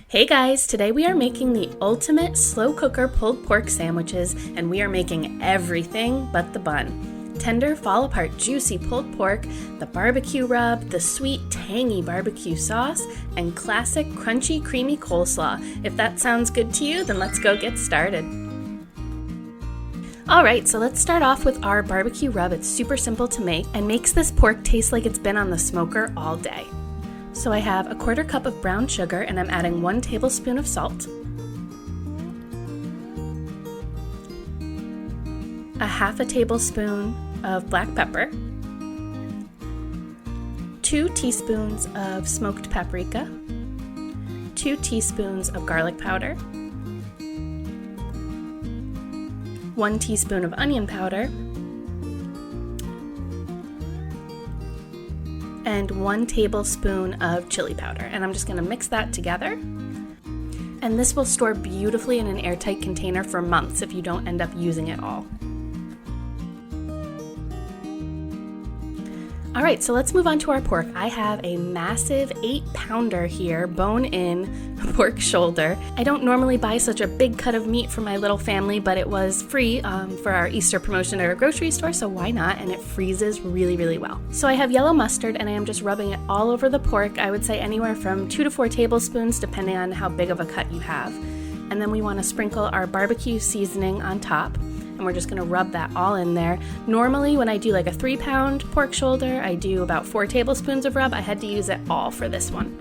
Hey guys, today we are making the ultimate slow cooker pulled pork sandwiches, and we are making everything but the bun. Tender, fall apart, juicy pulled pork, the barbecue rub, the sweet, tangy barbecue sauce, and classic crunchy, creamy coleslaw. If that sounds good to you, then let's go get started. Alright, so let's start off with our barbecue rub. It's super simple to make and makes this pork taste like it's been on the smoker all day. So I have a 1/4 cup of brown sugar and I'm adding 1 tablespoon of salt, a 1/2 tablespoon of black pepper, 2 teaspoons of smoked paprika, 2 teaspoons of garlic powder, 1 teaspoon of onion powder, and 1 tablespoon of chili powder. And I'm just going to mix that together. And this will store beautifully in an airtight container for months if you don't end up using it all. Alright, so let's move on to our pork. I have a massive 8-pounder here, bone-in pork shoulder. I don't normally buy such a big cut of meat for my little family, but it was free for our Easter promotion at our grocery store, so why not? And it freezes really, really well. So I have yellow mustard, and I am just rubbing it all over the pork. I would say anywhere from 2 to 4 tablespoons, depending on how big of a cut you have. And then we want to sprinkle our barbecue seasoning on top. And we're just going to rub that all in there. Normally when I do like a 3-pound pork shoulder, I do about 4 tablespoons of rub. I had to use it all for this one.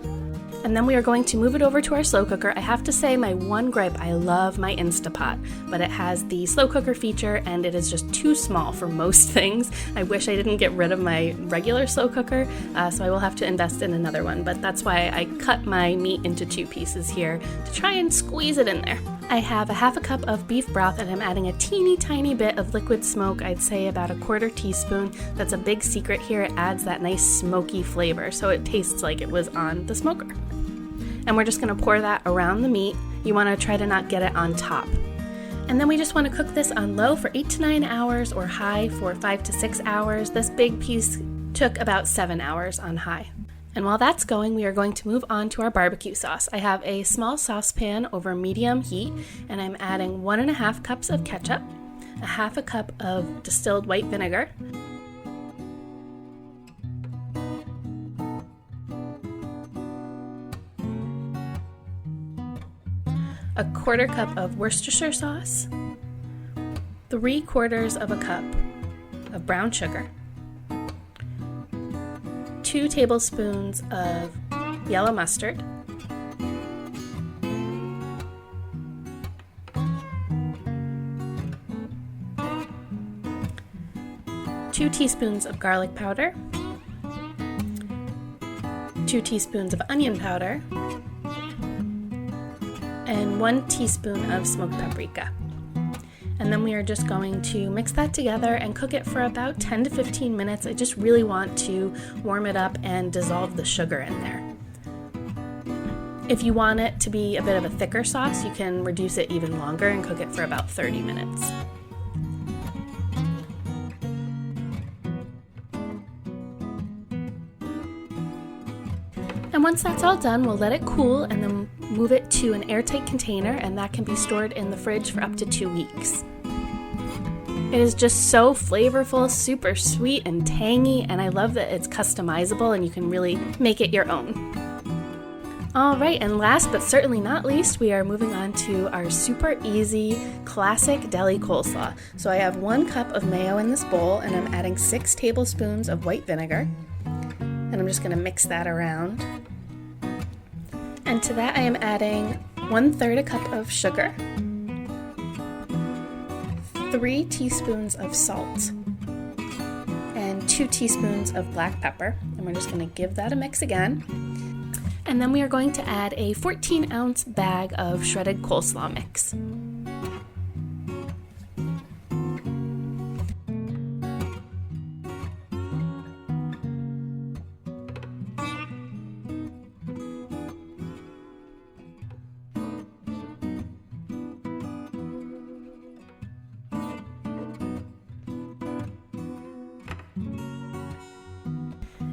And then we are going to move it over to our slow cooker. I have to say my one gripe, I love my Instapot, but it has the slow cooker feature and it is just too small for most things. I wish I didn't get rid of my regular slow cooker, so I will have to invest in another one, but that's why I cut my meat into 2 pieces here to try and squeeze it in there. I have a 1/2 cup of beef broth and I'm adding a teeny tiny bit of liquid smoke. I'd say about a 1/4 teaspoon. That's a big secret here. It adds that nice smoky flavor so it tastes like it was on the smoker. And we're just going to pour that around the meat. You want to try to not get it on top. And then we just want to cook this on low for 8 to 9 hours or high for 5 to 6 hours. This big piece took about 7 hours on high. And while that's going, we are going to move on to our barbecue sauce. I have a small saucepan over medium heat, and I'm adding 1.5 cups of ketchup, a 1/2 cup of distilled white vinegar, a 1/4 cup of Worcestershire sauce, 3/4 of a cup of brown sugar, 2 tablespoons of yellow mustard, 2 teaspoons of garlic powder, 2 teaspoons of onion powder, and 1 teaspoon of smoked paprika. And then we are just going to mix that together and cook it for about 10 to 15 minutes. I just really want to warm it up and dissolve the sugar in there. If you want it to be a bit of a thicker sauce, you can reduce it even longer and cook it for about 30 minutes. And once that's all done, we'll let it cool and then move it to an airtight container, and that can be stored in the fridge for up to 2 weeks. It is just so flavorful, super sweet and tangy, and I love that it's customizable and you can really make it your own. Alright, and last but certainly not least, we are moving on to our super easy classic deli coleslaw. So I have 1 cup of mayo in this bowl and I'm adding 6 tablespoons of white vinegar. And I'm just going to mix that around. And to that I am adding 1/3 a cup of sugar, 3 teaspoons of salt, and 2 teaspoons of black pepper. And we're just going to give that a mix again. And then we are going to add a 14-ounce bag of shredded coleslaw mix.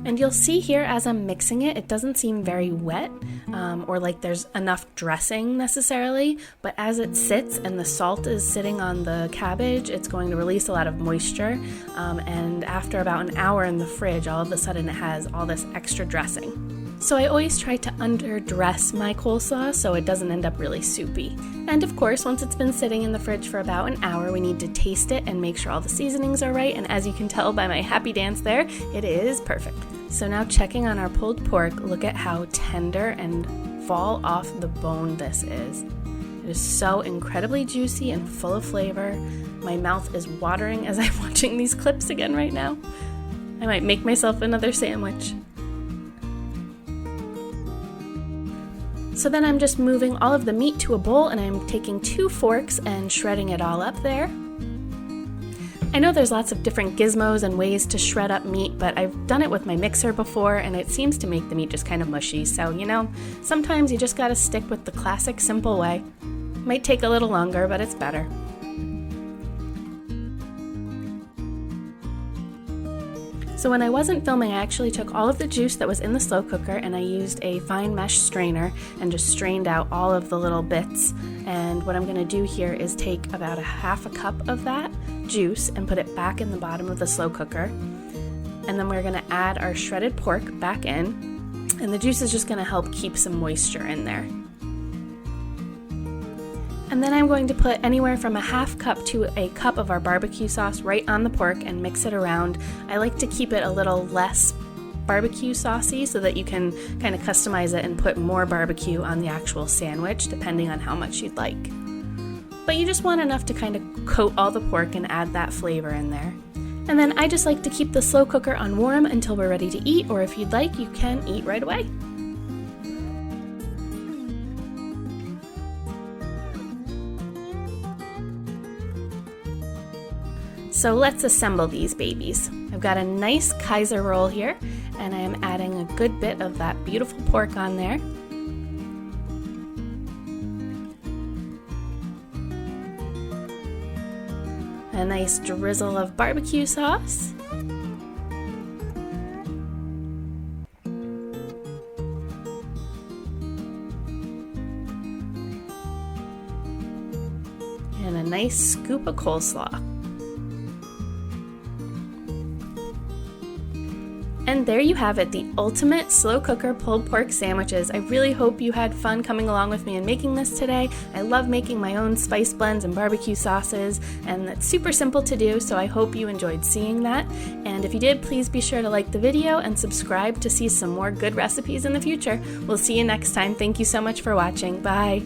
And you'll see here as I'm mixing it, it doesn't seem very wet or like there's enough dressing necessarily, but as it sits and the salt is sitting on the cabbage, it's going to release a lot of moisture, and after about an hour in the fridge, all of a sudden it has all this extra dressing. So I always try to underdress my coleslaw so it doesn't end up really soupy. And of course, once it's been sitting in the fridge for about an hour, we need to taste it and make sure all the seasonings are right. And as you can tell by my happy dance there, it is perfect. So now checking on our pulled pork, look at how tender and fall off the bone this is. It is so incredibly juicy and full of flavor. My mouth is watering as I'm watching these clips again right now. I might make myself another sandwich. So then I'm just moving all of the meat to a bowl and I'm taking 2 forks and shredding it all up there. I know there's lots of different gizmos and ways to shred up meat, but I've done it with my mixer before and it seems to make the meat just kind of mushy. So, you know, sometimes you just gotta stick with the classic simple way. Might take a little longer, but it's better. So when I wasn't filming, I actually took all of the juice that was in the slow cooker and I used a fine mesh strainer and just strained out all of the little bits. And what I'm going to do here is take about half a cup of that juice and put it back in the bottom of the slow cooker. And then we're going to add our shredded pork back in. And the juice is just going to help keep some moisture in there. And then I'm going to put anywhere from a half cup to a cup of our barbecue sauce right on the pork and mix it around. I like to keep it a little less barbecue saucy so that you can kind of customize it and put more barbecue on the actual sandwich depending on how much you'd like. But you just want enough to kind of coat all the pork and add that flavor in there. And then I just like to keep the slow cooker on warm until we're ready to eat, or if you'd like, you can eat right away. So let's assemble these babies. I've got a nice Kaiser roll here, and I am adding a good bit of that beautiful pork on there. A nice drizzle of barbecue sauce. And a nice scoop of coleslaw. And there you have it, the ultimate slow cooker pulled pork sandwiches. I really hope you had fun coming along with me and making this today. I love making my own spice blends and barbecue sauces, and it's super simple to do, so I hope you enjoyed seeing that. And if you did, please be sure to like the video and subscribe to see some more good recipes in the future. We'll see you next time. Thank you so much for watching. Bye.